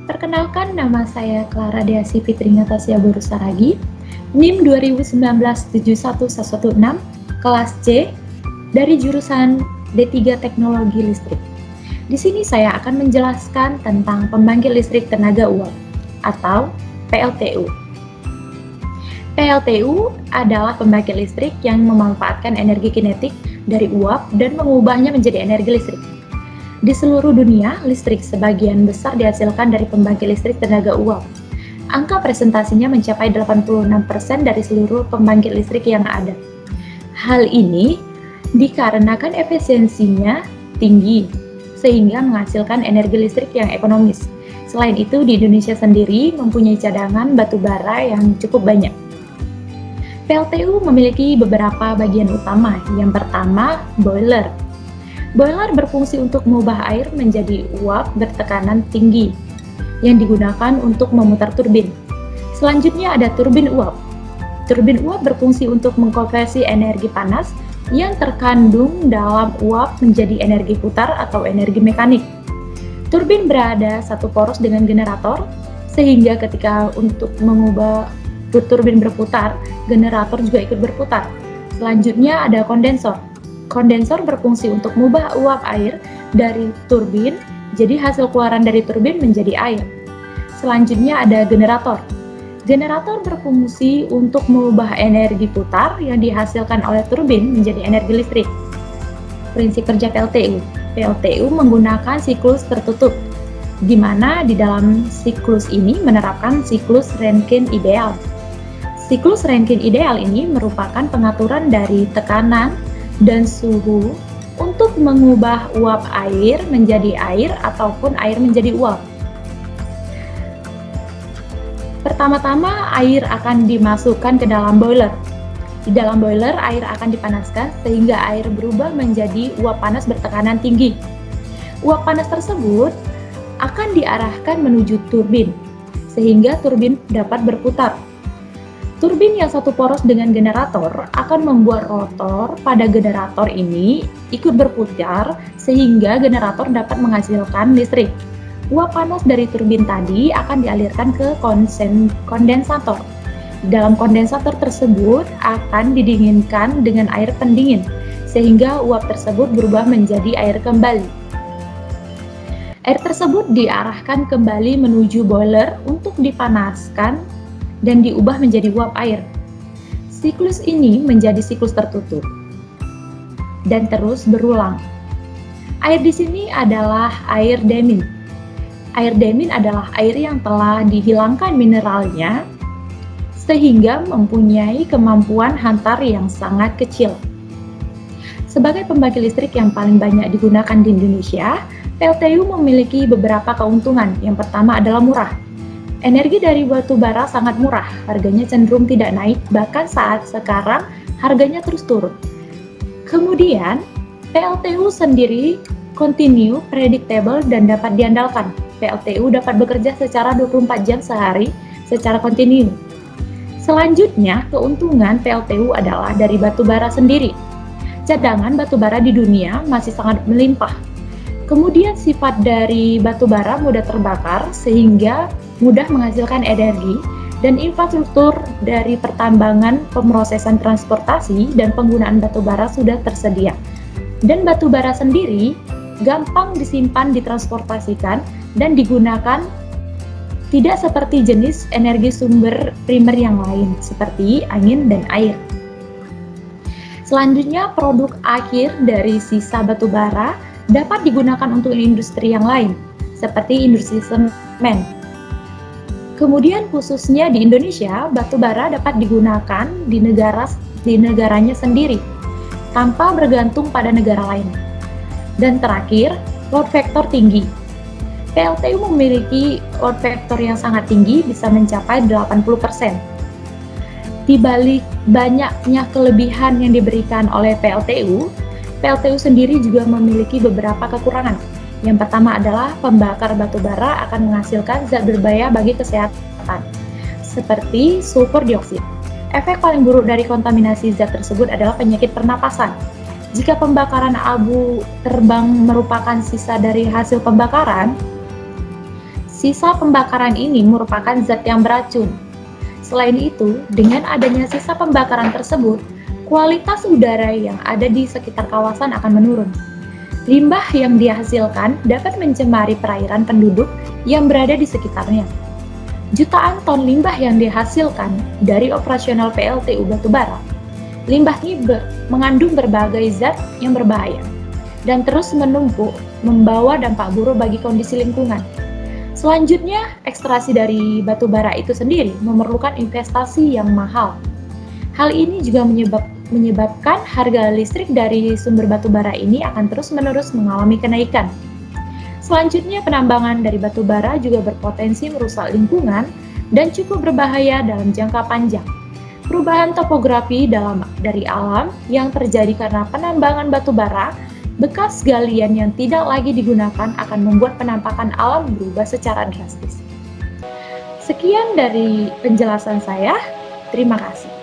Perkenalkan, nama saya Clara Deasi Fitri Natasha Borusaragi, NIM 2019-71116, kelas C, dari jurusan D3 Teknologi Listrik. Di sini saya akan menjelaskan tentang pembangkit listrik tenaga uap atau PLTU. PLTU adalah pembangkit listrik yang memanfaatkan energi kinetik dari uap dan mengubahnya menjadi energi listrik. Di seluruh dunia, listrik sebagian besar dihasilkan dari pembangkit listrik tenaga uap. Angka presentasinya mencapai 86% dari seluruh pembangkit listrik yang ada. Hal ini dikarenakan efisiensinya tinggi, sehingga menghasilkan energi listrik yang ekonomis. Selain itu, di Indonesia sendiri mempunyai cadangan batu bara yang cukup banyak. PLTU memiliki beberapa bagian utama. Yang pertama, boiler. Boiler berfungsi untuk mengubah air menjadi uap bertekanan tinggi yang digunakan untuk memutar turbin. Selanjutnya ada turbin uap. Turbin uap berfungsi untuk mengkonversi energi panas yang terkandung dalam uap menjadi energi putar atau energi mekanik. Turbin berada satu poros dengan generator, sehingga ketika untuk mengubah turbin berputar, generator juga ikut berputar. Selanjutnya ada kondensor. Kondensor berfungsi untuk mengubah uap air dari turbin, jadi hasil keluaran dari turbin menjadi air. Selanjutnya ada generator. Generator berfungsi untuk mengubah energi putar yang dihasilkan oleh turbin menjadi energi listrik. Prinsip kerja PLTU. PLTU menggunakan siklus tertutup, di mana di dalam siklus ini menerapkan siklus Rankine ideal. Siklus Rankine ideal ini merupakan pengaturan dari tekanan dan suhu untuk mengubah uap air menjadi air ataupun air menjadi uap. Pertama-tama air akan dimasukkan ke dalam boiler. Di dalam boiler air akan dipanaskan sehingga air berubah menjadi uap panas bertekanan tinggi. Uap panas tersebut akan diarahkan menuju turbin sehingga turbin dapat berputar. Turbin yang satu poros dengan generator akan membuat rotor pada generator ini ikut berputar sehingga generator dapat menghasilkan listrik. Uap panas dari turbin tadi akan dialirkan ke kondensator. Dalam kondensator tersebut akan didinginkan dengan air pendingin sehingga uap tersebut berubah menjadi air kembali. Air tersebut diarahkan kembali menuju boiler untuk dipanaskan dan diubah menjadi uap air. Siklus ini menjadi siklus tertutup dan terus berulang. Air di sini adalah air demin. Air demin adalah air yang telah dihilangkan mineralnya sehingga mempunyai kemampuan hantar yang sangat kecil. Sebagai pembangkit listrik yang paling banyak digunakan di Indonesia, PLTU memiliki beberapa keuntungan. Yang pertama adalah murah. Energi dari batu bara sangat murah, harganya cenderung tidak naik, bahkan saat sekarang harganya terus turun. Kemudian, PLTU sendiri continue, predictable, dan dapat diandalkan. PLTU dapat bekerja secara 24 jam sehari secara kontinu. Selanjutnya, keuntungan PLTU adalah dari batu bara sendiri. Cadangan batu bara di dunia masih sangat melimpah. Kemudian sifat dari batu bara mudah terbakar sehingga mudah menghasilkan energi, dan infrastruktur dari pertambangan, pemrosesan transportasi, dan penggunaan batu bara sudah tersedia. Dan batu bara sendiri gampang disimpan, ditransportasikan, dan digunakan tidak seperti jenis energi sumber primer yang lain, seperti angin dan air. Selanjutnya, produk akhir dari sisa batu bara dapat digunakan untuk industri yang lain, seperti industri semen. Kemudian khususnya di Indonesia, batu bara dapat digunakan di negaranya sendiri, tanpa bergantung pada negara lain. Dan terakhir, load factor tinggi. PLTU memiliki load factor yang sangat tinggi, bisa mencapai 80%. Di balik banyaknya kelebihan yang diberikan oleh PLTU, PLTU sendiri juga memiliki beberapa kekurangan. Yang pertama adalah pembakar batu bara akan menghasilkan zat berbahaya bagi kesehatan, seperti sulfur dioksida. Efek paling buruk dari kontaminasi zat tersebut adalah penyakit pernapasan. Jika pembakaran abu terbang merupakan sisa dari hasil pembakaran, Sisa pembakaran ini merupakan zat yang beracun. Selain itu, dengan adanya sisa pembakaran tersebut, kualitas udara yang ada di sekitar kawasan akan menurun. Limbah yang dihasilkan dapat mencemari perairan penduduk yang berada di sekitarnya. Jutaan ton limbah yang dihasilkan dari operasional PLTU batubara. Limbah ini mengandung berbagai zat yang berbahaya dan terus menumpuk membawa dampak buruk bagi kondisi lingkungan. Selanjutnya, ekstraksi dari batubara itu sendiri memerlukan investasi yang mahal. Hal ini juga menyebabkan harga listrik dari sumber batubara ini akan terus-menerus mengalami kenaikan. Selanjutnya, penambangan dari batubara juga berpotensi merusak lingkungan dan cukup berbahaya dalam jangka panjang. Perubahan topografi dari alam yang terjadi karena penambangan batubara, bekas galian yang tidak lagi digunakan akan membuat penampakan alam berubah secara drastis. Sekian dari penjelasan saya. Terima kasih.